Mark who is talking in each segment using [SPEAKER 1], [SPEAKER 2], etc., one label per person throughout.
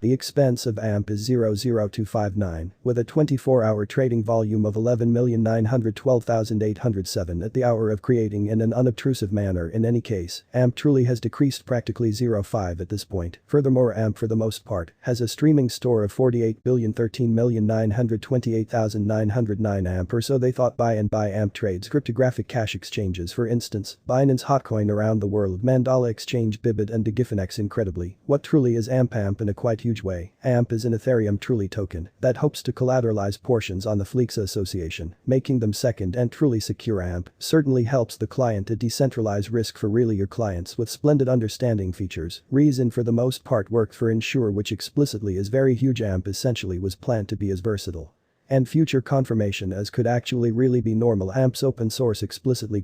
[SPEAKER 1] The expense of AMP is 0.00259, with a 24-hour trading volume of 11,912,807 at the hour of creating in an unobtrusive manner. In any case, AMP truly has decreased practically 0.5 at this point. Furthermore, AMP for the most part has a streaming store of 48,013,928,909 AMP, or so they thought. Buy and buy AMP trades cryptographic cash exchanges, for instance, Binance Hotcoin around the world, Mandala Exchange, Bybit and Digifinex. Incredibly, what truly is AMP? AMP in a quite huge way. AMP is an Ethereum truly token that hopes to collateralize portions on the Fleexa association, making them second and truly secure. AMP certainly helps the client to decentralize risk for really your clients with splendid understanding features. Reason for the most part worked for Ensure, which explicitly is very huge. AMP essentially was planned to be as versatile and future confirmation as could actually really be normal. AMP's open source explicitly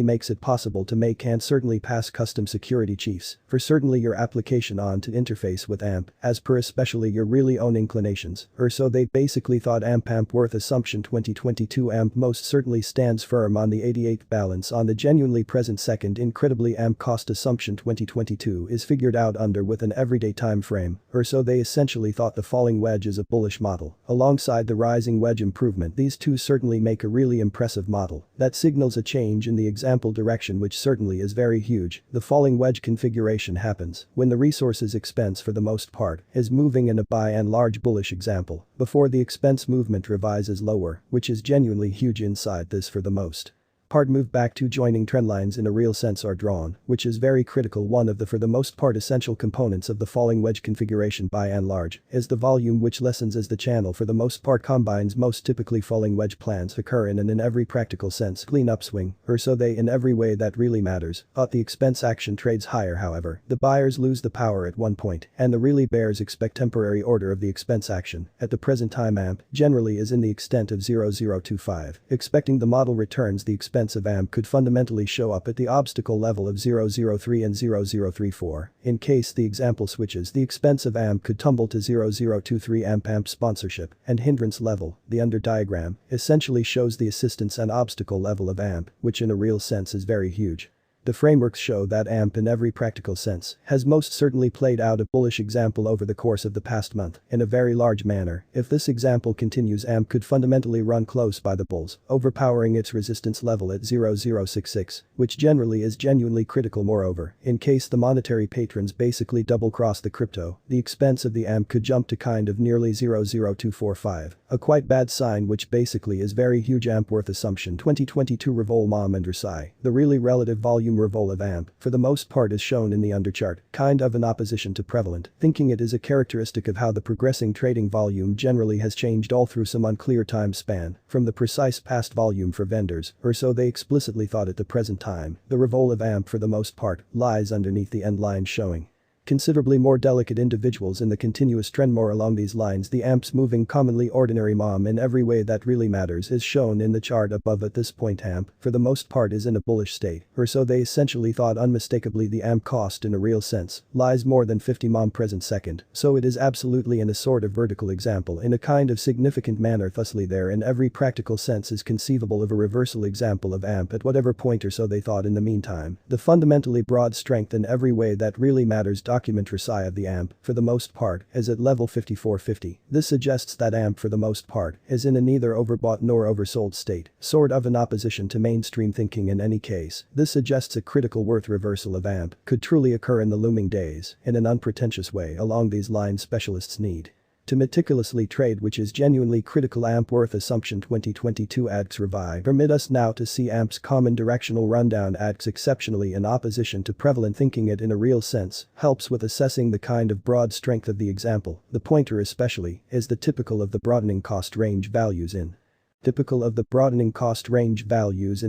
[SPEAKER 1] makes it possible to make and certainly pass custom security chiefs for certainly your application on to interface with AMP as per especially your really own inclinations, or so they basically thought. AMP worth assumption 2022. AMP most certainly stands firm on the 88th balance on the genuinely present second. Incredibly, AMP cost assumption 2022 is figured out under with an everyday time frame, or so they essentially thought. The falling wedge is a bullish model alongside the rising wedge improvement. These two certainly make a really impressive model that signals a change in the example direction, which certainly is very huge. The falling wedge configuration happens when the resources expense for the most part is moving in a buy and large bullish example before the expense movement revises lower, which is genuinely huge. Inside this for the most part move back to joining trendlines in a real sense are drawn, which is very critical. One of the for the most part essential components of the falling wedge configuration by and large is the volume, which lessens as the channel for the most part combines. Most typically falling wedge plans occur in every practical sense clean upswing, or so they in every way that really matters. The expense action trades higher. However, the buyers lose the power at one point and the really bears expect temporary order of the expense action. At the present time, AMP generally is in the extent of 0.025, expecting the model returns. The expense of AMP could fundamentally show up at the obstacle level of 0.003 and 0.034. In case the example switches, the expense of AMP could tumble to 0.023. AMP sponsorship and hindrance level. The under diagram essentially shows the assistance and obstacle level of AMP, which in a real sense is very huge. The frameworks show that AMP in every practical sense has most certainly played out a bullish example over the course of the past month in a very large manner. If this example continues, AMP could fundamentally run close by the bulls, overpowering its resistance level at 0.066, which generally is genuinely critical. Moreover, in case the monetary patrons basically double cross the crypto, the expense of the AMP could jump to kind of nearly 0.0245, a quite bad sign, which basically is very huge. AMP worth assumption 2022 Revol Mom and Versailles. The really relative volume revol of AMP for the most part is shown in the underchart, kind of in opposition to prevalent, thinking it is a characteristic of how the progressing trading volume generally has changed all through some unclear time span from the precise past volume for vendors, or so they explicitly thought. At the present time, the revol of AMP for the most part lies underneath the end line, showing considerably more delicate individuals in the continuous trend. More along these lines, the AMP's moving commonly ordinary mom in every way that really matters is shown in the chart above. At this point, AMP for the most part is in a bullish state, or so they essentially thought. Unmistakably, the AMP cost in a real sense lies more than 50 mom present second, so it is absolutely in a sort of vertical example in a kind of significant manner. Thusly, there in every practical sense is conceivable of a reversal example of AMP at whatever point, or so they thought. In the meantime, the fundamentally broad strength in every way that really matters document RSI of the AMP for the most part is at level 5450. This suggests that AMP for the most part is in a neither overbought nor oversold state, sort of in opposition to mainstream thinking. In any case, this suggests a critical worth reversal of AMP could truly occur in the looming days in an unpretentious way. Along these lines, specialists need to meticulously trade, which is genuinely critical. AMP worth assumption 2022 ADX revive. Permit us now to see AMP's common directional rundown. ADX exceptionally in opposition to prevalent thinking. It in a real sense helps with assessing the kind of broad strength of the example. The pointer especially is the typical of the broadening cost range values in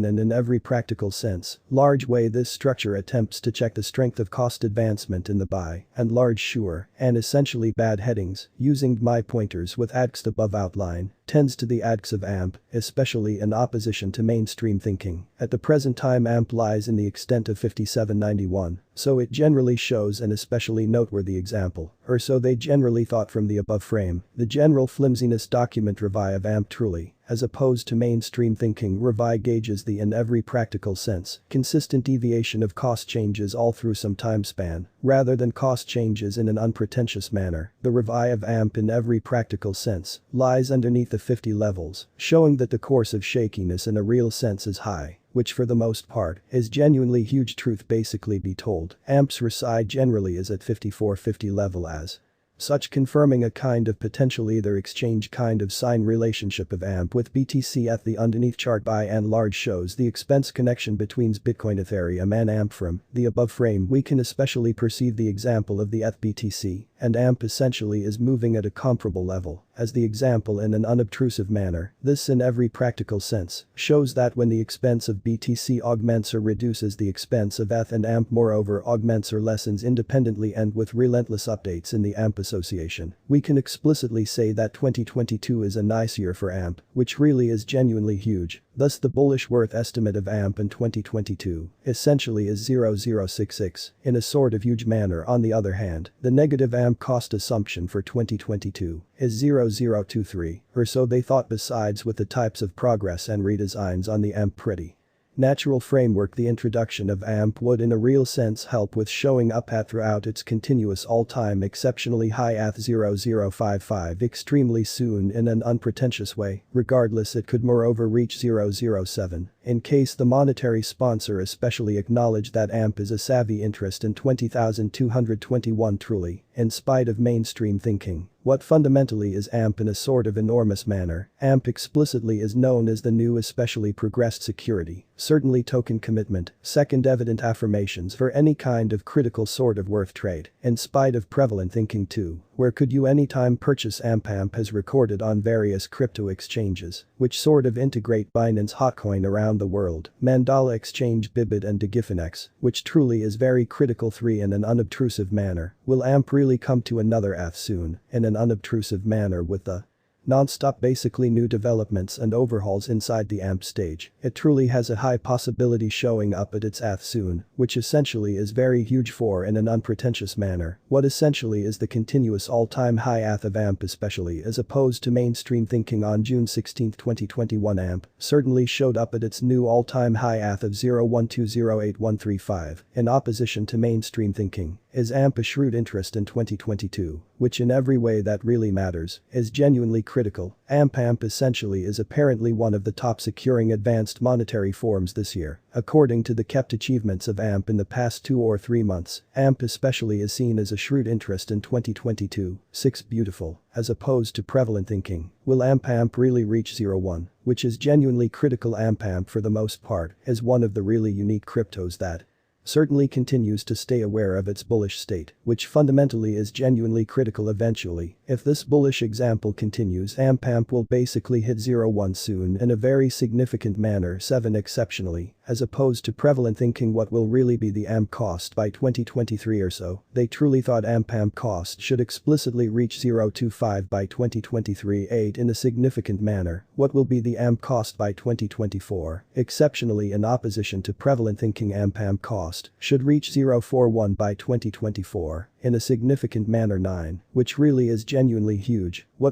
[SPEAKER 1] and in every practical sense large way. This structure attempts to check the strength of cost advancement in the buy and large sure and essentially bad headings using my pointers with ADX above outline tends to the acts of AMP, especially in opposition to mainstream thinking. At the present time AMP lies in the extent of 5791, so it generally shows an especially noteworthy example, or so they generally thought from the above frame. The general flimsiness document revi of AMP truly, as opposed to mainstream thinking, revi gauges the in every practical sense consistent deviation of cost changes all through some time span, rather than cost changes in an unpretentious manner. The revi of AMP in every practical sense lies underneath the 50 levels, showing that the course of shakiness in a real sense is high, which for the most part is genuinely huge. Truth basically be told, AMP's RSI generally is at 5450 level as such, confirming a kind of potential either exchange kind of sign relationship of AMP with BTC. At the underneath chart by and large shows the expense connection between Bitcoin Ethereum and AMP. From the above frame we can especially perceive the example of the ETH BTC, and AMP essentially is moving at a comparable level as the example in an unobtrusive manner. This in every practical sense shows that when the expense of BTC augments or reduces, the expense of ETH and AMP moreover augments or lessens independently and with relentless updates in the AMP association. We can explicitly say that 2022 is a nice year for AMP, which really is genuinely huge. Thus the bullish worth estimate of AMP in 2022 essentially is 0066 in a sort of huge manner. On the other hand, the negative AMP cost assumption for 2022 is 0023, or so they thought. Besides, with the types of progress and redesigns on the AMP pretty natural framework, the introduction of AMP would in a real sense help with showing up at throughout its continuous all-time exceptionally high ETH 0055 extremely soon in an unpretentious way. Regardless, it could moreover reach 007 in case the monetary sponsor especially acknowledged that AMP is a savvy interest in 20,221 truly, in spite of mainstream thinking. What fundamentally is AMP in a sort of enormous manner? AMP explicitly is known as the new especially progressed security, certainly token commitment, second evident affirmations for any kind of critical sort of worth trade, in spite of prevalent thinking too. Where could you anytime purchase AMP? AMP has recorded on various crypto exchanges, which sort of integrate Binance Hotcoin around the world, Mandala Exchange, Bybit and Decentralized, which truly is very critical. 3 in an unobtrusive manner. Will AMP really come to another ETH soon, in an unobtrusive manner with the non-stop basically new developments and overhauls inside the AMP stage? It truly has a high possibility showing up at its ETH soon, which essentially is very huge. 4 in an unpretentious manner. What essentially is the continuous all-time high ETH of AMP, especially as opposed to mainstream thinking. On June 16, 2021 AMP certainly showed up at its new all-time high ETH of 0.12081135 in opposition to mainstream thinking. Is AMP a shrewd interest in 2022, which in every way that really matters is genuinely critical? AMP essentially is apparently one of the top securing advanced monetary forms this year. According to the kept achievements of AMP in the past 2 or 3 months, AMP especially is seen as a shrewd interest in 2022. 6 beautiful, as opposed to prevalent thinking. Will AMP really reach 01, which is genuinely critical? AMP for the most part is one of the really unique cryptos that certainly continues to stay aware of its bullish state, which fundamentally is genuinely critical. Eventually, if this bullish example continues, AMP will basically hit 01 soon in a very significant manner. 7 exceptionally, as opposed to prevalent thinking, what will really be the AMP cost by 2023 or so? They truly thought AMP cost should explicitly reach 0.25 by 2023. 8 in a significant manner, what will be the AMP cost by 2024? Exceptionally, in opposition to prevalent thinking, AMP cost should reach 0.41 by 2024 in a significant manner. 9, which really is genuinely huge. What